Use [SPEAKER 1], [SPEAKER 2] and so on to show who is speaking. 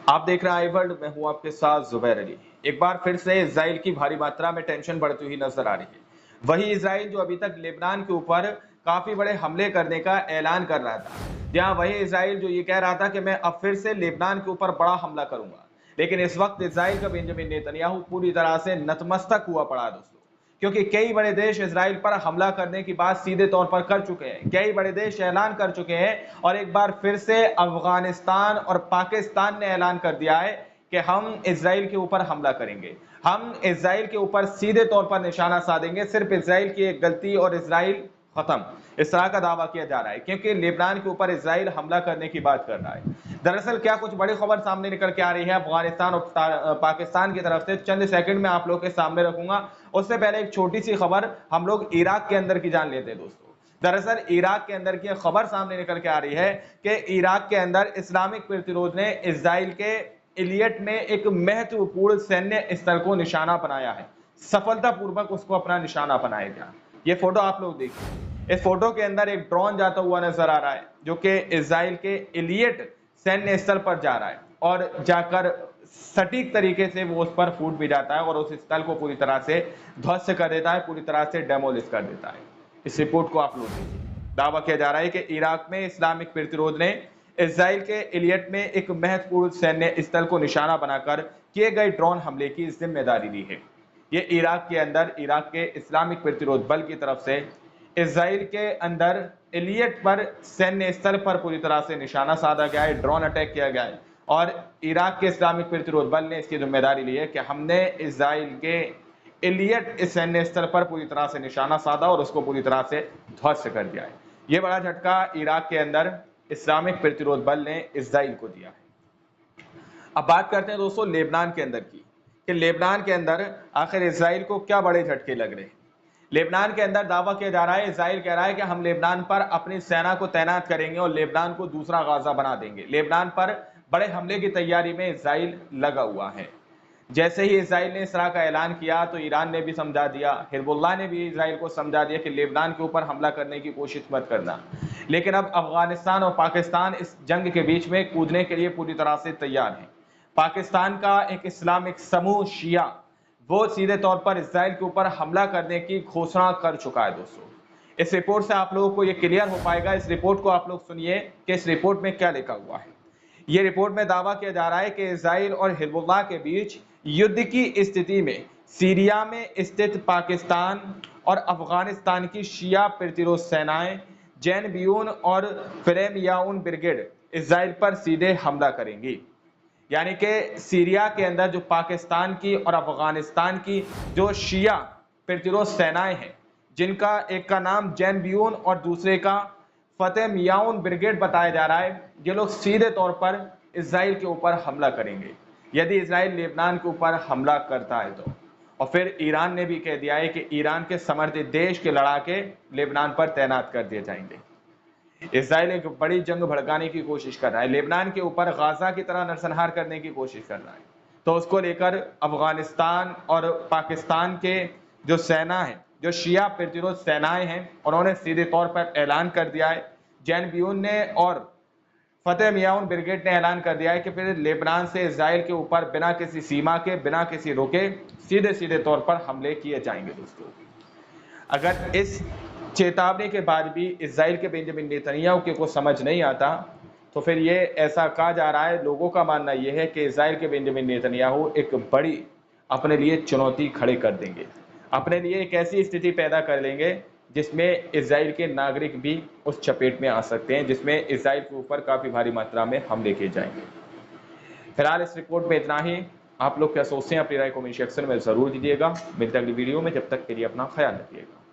[SPEAKER 1] आप देख रहे हैं आई वर्ल्ड, मैं हूं आपके साथ जुबैर अली। एक बार फिर से इजराइल की भारी मात्रा में टेंशन बढ़ती हुई नजर आ रही है। वही इजराइल जो अभी तक लेबनान के ऊपर काफी बड़े हमले करने का ऐलान कर रहा था, जहां वही इजराइल जो ये कह रहा था कि मैं अब फिर से लेबनान के ऊपर बड़ा हमला करूंगा। लेकिन इस वक्त इजराइल का बेंजामिन नेतन्याहू पूरी तरह से नतमस्तक हुआ पड़ा है दोस्तों, क्योंकि कई बड़े देश इजराइल पर हमला करने की बात सीधे तौर पर कर चुके हैं, कई बड़े देश ऐलान कर चुके हैं और एक बार फिर से अफगानिस्तान और पाकिस्तान ने ऐलान कर दिया है कि हम इजराइल के ऊपर हमला करेंगे, हम इजराइल के ऊपर सीधे तौर पर निशाना साधेंगे, सिर्फ इजराइल की एक गलती और इजराइल खत्म, इस तरह का दावा किया जा रहा है, क्योंकि लेबनान के ऊपर इजराइल हमला करने की बात कर रहा है। दरअसल क्या कुछ बड़ी खबर सामने निकल के आ रही है अफगानिस्तान और पाकिस्तान की तरफ से, चंद सेकंड में आप लोग के सामने रखूंगा। उससे पहले एक छोटी सी खबर हम लोग इराक के अंदर की जान लेते हैं दोस्तों। दरअसल इराक के अंदर की खबर सामने निकल के आ रही है कि इराक के अंदर इस्लामिक प्रतिरोध ने इजराइल के इलियट में एक महत्वपूर्ण सैन्य स्थल को निशाना बनाया है, सफलतापूर्वक उसको अपना निशाना बनाया गया। ये फोटो आप लोग देखिए, इस फोटो के अंदर एक ड्रोन जाता हुआ नजर आ रहा है जो कि इजराइल के इलियट सैन्य स्थल पर जा रहा है और जाकर सटीक तरीके से वो उस पर फूट भी जाता है और उस स्थल को पूरी तरह से ध्वस्त कर देता है, पूरी तरह से डेमोलिश कर देता है। इस रिपोर्ट को आप लोग देखिए। दावा किया जा रहा है कि इराक में इस्लामिक प्रतिरोध ने इजराइल के इलियट में एक महत्वपूर्ण सैन्य स्थल को निशाना बनाकर किए गए ड्रोन हमले की जिम्मेदारी ली है। ये इराक के अंदर इराक के इस्लामिक प्रतिरोध बल की तरफ से इजराइल के अंदर इलियट पर सैन्य स्थल पर पूरी तरह से निशाना साधा गया है, ड्रोन अटैक किया गया है और इराक के इस्लामिक प्रतिरोध बल ने इसकी जिम्मेदारी ली है कि हमने इजराइल के इलियट सैन्य स्थल पर पूरी तरह से निशाना साधा और उसको पूरी तरह से ध्वस्त कर दिया है। ये बड़ा झटका इराक के अंदर इस्लामिक प्रतिरोध बल ने इजराइल को दिया है। अब बात करते हैं दोस्तों लेबनान के अंदर की, कि लेबनान के अंदर आखिर इजराइल को क्या बड़े झटके लग रहे हैं। लेबनान के अंदर दावा किया जा रहा है, इजराइल कह रहा है कि हम लेबनान पर अपनी सेना को तैनात करेंगे और लेबनान को दूसरा गाजा बना देंगे। लेबनान पर बड़े हमले की तैयारी में इजराइल लगा हुआ है। जैसे ही इजराइल ने इस तरह का ऐलान किया तो ईरान ने भी समझा दिया, हिजबुल्लाह ने भी इजराइल को समझा दिया कि लेबनान के ऊपर हमला करने की कोशिश मत करना। लेकिन अब अफगानिस्तान और पाकिस्तान इस जंग के बीच में कूदने के लिए पूरी तरह से तैयार हैं। पाकिस्तान का एक इस्लामिक समूह शिया, वो सीधे तौर पर इजराइल के ऊपर हमला करने की घोषणा कर चुका है दोस्तों। इस रिपोर्ट से आप लोगों को ये क्लियर हो पाएगा। इस रिपोर्ट को आप लोग सुनिए कि इस रिपोर्ट में क्या लिखा हुआ है। ये रिपोर्ट में दावा किया जा रहा है कि इजराइल और हिजबुल्लाह के बीच युद्ध की स्थिति में सीरिया में स्थित पाकिस्तान और अफगानिस्तान की शिया प्रतिरोध सेनाएं जैन बियून और फ्रेमयाउन ब्रिगेड इजराइल पर सीधे हमला करेंगी। यानी कि सीरिया के अंदर जो पाकिस्तान की और अफगानिस्तान की जो शिया प्रतिरोध सेनाएं हैं, जिनका एक का नाम जैन बियून और दूसरे का फतेह मियाउन ब्रिगेड बताया जा रहा है, ये लोग सीधे तौर पर इजराइल के ऊपर हमला करेंगे यदि इजराइल लेबनान के ऊपर हमला करता है तो। और फिर ईरान ने भी कह दिया है कि ईरान के समर्थित देश के लड़ाके लेबनान पर तैनात कर दिए जाएंगे। इजराइल एक बड़ी जंग भड़काने की कोशिश कर रहा है, लेबनान के ऊपर गाजा की तरह नरसंहार करने की कोशिश कर रहा है। तो उसको लेकर अफगानिस्तान और पाकिस्तान के जो सेना है, जो शिया प्रतिरोध सेनाएं हैं, उन्होंने सीधे तौर पर ऐलान कर दिया है। जैन बियून ने और फतेह मियाउन ब्रिगेड ने ऐलान कर दिया है कि फिर लेबनान से इजराइल के ऊपर बिना किसी सीमा के, बिना किसी रोके सीधे सीधे तौर पर हमले किए जाएंगे दोस्तों। अगर इस चेतावनी के बाद भी इजराइल के बेंजामिन नेतन्याहू के को समझ नहीं आता, तो फिर ये ऐसा कहा जा रहा है, लोगों का मानना यह है कि इजराइल के बेंजामिन नेतन्याहू एक बड़ी अपने लिए चुनौती खड़े कर देंगे, अपने लिए एक ऐसी स्थिति पैदा कर लेंगे जिसमें इजराइल के नागरिक भी उस चपेट में आ सकते हैं, जिसमें इजराइल के ऊपर काफ़ी भारी मात्रा में हमले किए जाएंगे। फिलहाल इस रिपोर्ट में इतना ही। आप लोग क्या सोचते हैं, अपनी राय कमेंट सेक्शन में ज़रूर दीजिएगा। मिलते हैं अगली वीडियो में, जब तक के लिए अपना ख्याल रखिएगा।